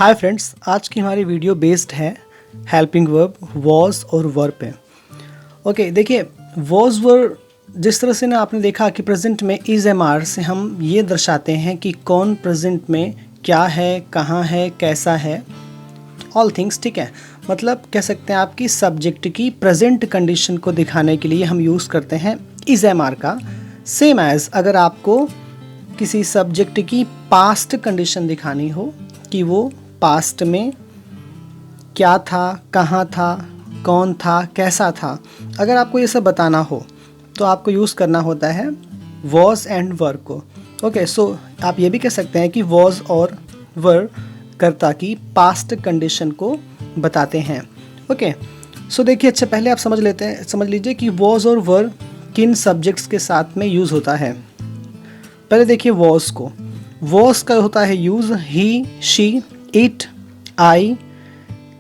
Hi friends, आज की हमारी वीडियो बेस्ड है हेल्पिंग वर्ब वॉज और वर पे। ओके, देखिए वॉज वर जिस तरह से ना आपने देखा कि प्रेजेंट में इज एम आर से हम ये दर्शाते हैं कि कौन प्रेजेंट में क्या है, कहाँ है, कैसा है, ऑल थिंग्स। ठीक है, मतलब कह सकते हैं आपकी सब्जेक्ट की प्रेजेंट कंडीशन को दिखाने के लिए हम यूज़ करते हैं इज एम आर का। सेम एज अगर आपको किसी सब्जेक्ट की पास्ट कंडीशन दिखानी हो कि वो पास्ट में क्या था, कहाँ था, कौन था, कैसा था, अगर आपको ये सब बताना हो तो आपको यूज़ करना होता है वॉज एंड वर को। ओके, सो आप ये भी कह सकते हैं कि वॉज और वर कर्ता की पास्ट कंडीशन को बताते हैं। ओके, सो देखिए, अच्छा पहले आप समझ लीजिए कि वॉज और वर किन सब्जेक्ट्स के साथ में यूज़ होता है। पहले देखिए वॉज को। वॉज का होता है यूज़ ही, शी, इट, आई,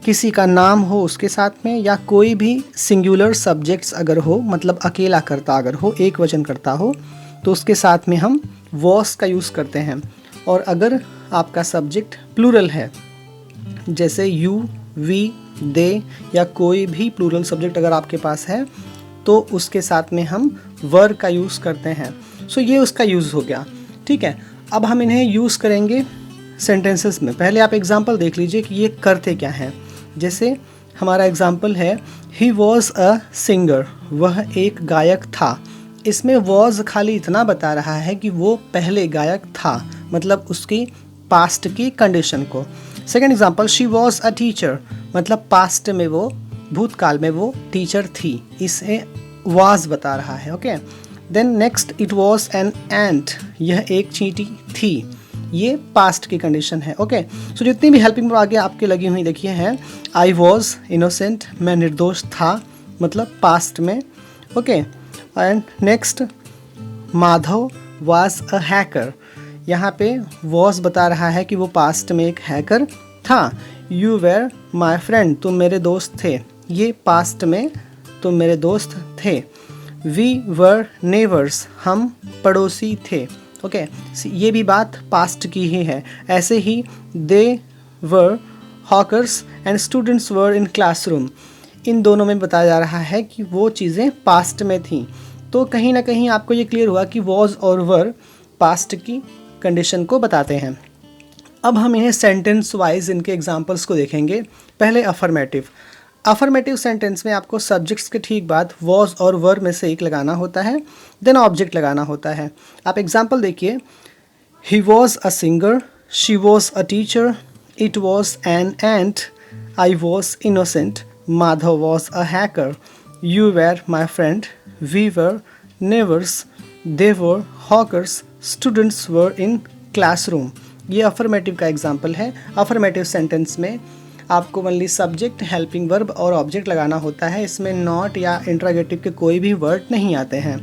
किसी का नाम हो उसके साथ में, या कोई भी सिंगुलर सब्जेक्ट्स अगर हो, मतलब अकेला कर्ता अगर हो, एक वचन कर्ता हो, तो उसके साथ में हम वॉज का यूज़ करते हैं। और अगर आपका सब्जेक्ट प्लूरल है, जैसे यू, वी, दे, या कोई भी प्लूरल सब्जेक्ट अगर आपके पास है, तो उसके साथ में हम वर का यूज़ करते हैं। सो ये उसका यूज़ हो गया। ठीक है, अब हम इन्हें यूज़ करेंगे सेंटेंसेस में। पहले आप एग्जांपल देख लीजिए कि ये करते क्या हैं। जैसे हमारा एग्जांपल है ही वॉज अ सिंगर, वह एक गायक था। इसमें वॉज खाली इतना बता रहा है कि वो पहले गायक था, मतलब उसकी पास्ट की कंडीशन को। Second example, she was a teacher, मतलब पास्ट में वो, भूतकाल में वो टीचर थी, इसे वॉज बता रहा है। Okay, then next, it was an ant, यह एक चींटी थी, ये पास्ट की कंडीशन है। ओके, सो जितनी भी हेल्पिंग आगे आपके लगी हुई देखिए हैं, आई वॉज इनोसेंट, मैं निर्दोष था, मतलब पास्ट में। Okay, and next, Madhav was a hacker, यहाँ पे वॉज बता रहा है कि वो पास्ट में एक हैकर था। यू वेर माई फ्रेंड, तुम मेरे दोस्त थे, ये पास्ट में तुम मेरे दोस्त थे। वी वर नेबर्स, हम पड़ोसी थे। ओके, ये भी बात पास्ट की ही है। ऐसे ही they were hawkers and students were in classroom, इन दोनों में बताया जा रहा है कि वो चीज़ें पास्ट में थीं। तो कहीं ना कहीं आपको ये क्लियर हुआ कि वॉज और वर पास्ट की कंडीशन को बताते हैं। अब हम इन्हें सेंटेंस वाइज इनके एग्जाम्पल्स को देखेंगे। पहले अफर्मेटिव सेंटेंस में आपको सब्जेक्ट्स के ठीक बाद वॉज और वर में से एक लगाना होता है, देन ऑब्जेक्ट लगाना होता है। आप एग्जांपल देखिए, he was a singer, she was a teacher, it was an ant, I was innocent, Madhav was a hacker, you were my friend, we were neighbours, they were hawkers, students were in classroom. ये affirmative का example है। Affirmative sentence में आपको only subject, helping verb और object लगाना होता है। इसमें नॉट या इंट्रोगेटिव के कोई भी वर्ड नहीं आते हैं।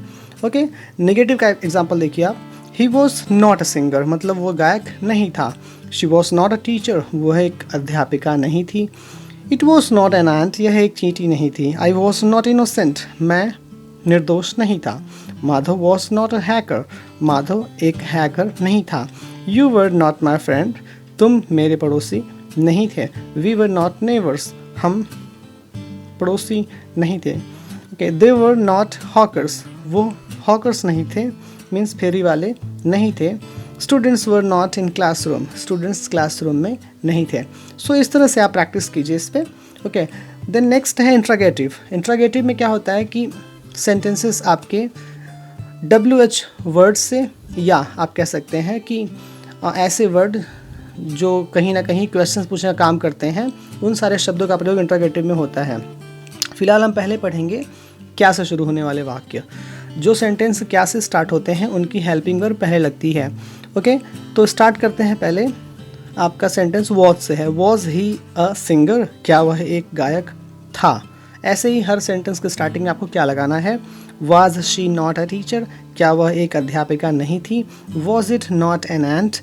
ओके, नेगेटिव का एग्जांपल देखिए आप, he was not a singer, मतलब वो गायक नहीं था। She was not a teacher, वह एक अध्यापिका नहीं थी। It was not an ant, यह एक चींटी नहीं थी। आई वॉज नॉट इनोसेंट, मैं निर्दोष नहीं था। Madhav was not a hacker, Madhav एक हैकर नहीं था। You were not my friend, तुम मेरे पड़ोसी नहीं थे। वी वर नॉट नेबर्स, हम पड़ोसी नहीं थे। Okay, they were not hawkers, वो हॉकर्स नहीं थे, मीन्स फेरी वाले नहीं थे। Students were not in classroom, students classroom में नहीं थे। सो इस तरह से आप प्रैक्टिस कीजिए इस पर। ओके, देन नेक्स्ट है इंट्रोगेटिव। इंट्रोगेटिव में क्या होता है कि सेंटेंसेस आपके WH वर्ड से, या आप कह सकते हैं कि ऐसे वर्ड जो कहीं ना कहीं क्वेश्चंस पूछने का काम करते हैं, उन सारे शब्दों का प्रयोग इंट्रोगेटिव में होता है। फिलहाल हम पहले पढ़ेंगे क्या से शुरू होने वाले वाक्य। जो सेंटेंस क्या से स्टार्ट होते हैं उनकी हेल्पिंग वर्ब पहले लगती है। ओके, तो स्टार्ट करते हैं। पहले आपका सेंटेंस वॉज से है। वॉज ही अ सिंगर, क्या वह एक गायक था। ऐसे ही हर सेंटेंस के स्टार्टिंग में आपको क्या लगाना है। Was she not a teacher, क्या वह एक अध्यापिका नहीं थी। Was it not an ant,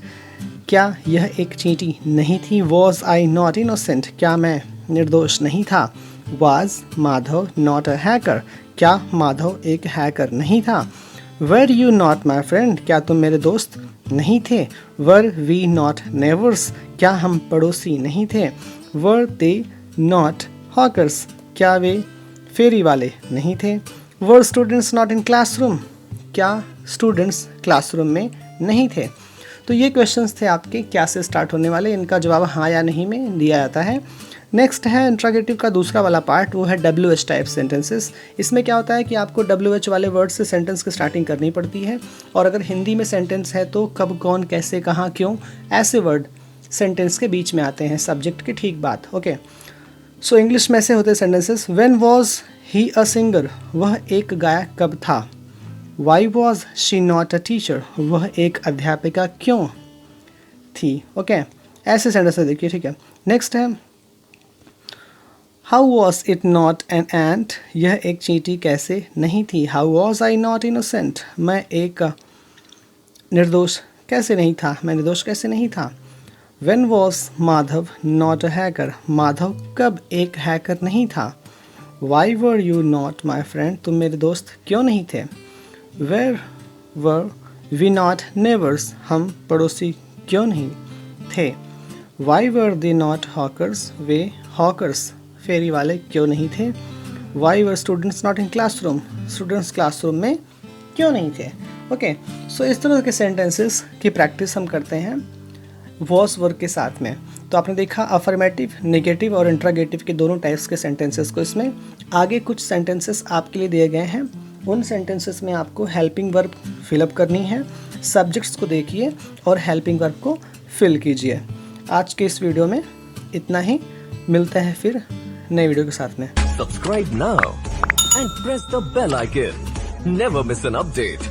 क्या यह एक चींटी नहीं थी। वॉज आई नॉट इनोसेंट, क्या मैं निर्दोष नहीं था। Was Madhav not a hacker, क्या माधव एक हैकर नहीं था। वर यू नॉट माई फ्रेंड, क्या तुम मेरे दोस्त नहीं थे। वर वी नॉट नेबर्स, क्या हम पड़ोसी नहीं थे। वर दे नॉट हॉकर्स, क्या वे फेरी वाले नहीं थे। वर स्टूडेंट्स नॉट इन क्लासरूम, क्या स्टूडेंट्स क्लासरूम में नहीं थे। तो ये क्वेश्चंस थे आपके क्या से स्टार्ट होने वाले, इनका जवाब हाँ या नहीं में दिया जाता है। नेक्स्ट है इंट्रोगेटिव का दूसरा वाला पार्ट, वो है WH टाइप सेंटेंसेस। इसमें क्या होता है कि आपको WH वाले वर्ड से सेंटेंस की स्टार्टिंग करनी पड़ती है, और अगर हिंदी में सेंटेंस है तो कब, कौन, कैसे, कहाँ, क्यों, ऐसे वर्ड सेंटेंस के बीच में आते हैं सब्जेक्ट के ठीक बाद। ओके, सो इंग्लिश में ऐसे होते हैं sentences. When was he a singer, वह एक गायक कब था। Why was she not a teacher, वह एक अध्यापिका क्यों थी। ओके, ऐसे सेंटेंसेस देखिए, ठीक है। नेक्स्ट है how was it not an ant, यह एक चींटी कैसे नहीं थी। How was I not innocent, मैं एक निर्दोष कैसे नहीं था, मैं निर्दोष कैसे नहीं था। When was Madhav not a hacker, Madhav कब एक हैकर नहीं था। Why were you not my friend, तुम मेरे दोस्त क्यों नहीं थे। Where were we not neighbours, हम पड़ोसी क्यों नहीं थे। Why were they not hawkers, वे हॉकर्स फेरी वाले क्यों नहीं थे। Why were students not in classroom, students classroom में क्यों नहीं थे। ओके, सो इस तरह के सेंटेंसेस की प्रैक्टिस हम करते हैं वॉज वर्ग के साथ में। तो आपने देखा अफर्मेटिव, नेगेटिव और इंट्रोगेटिव के दोनों टाइप्स के सेंटेंसेस को। इसमें आगे कुछ सेंटेंसेस आपके लिए दिए गए हैं, उन सेंटेंसेस में आपको हेल्पिंग वर्ब फिलअप करनी है। सब्जेक्ट्स को देखिए और हेल्पिंग वर्ब को फिल कीजिए। आज के इस वीडियो में इतना ही, मिलते हैं फिर नए वीडियो के साथ में। Subscribe now and press the bell icon. Never miss an update.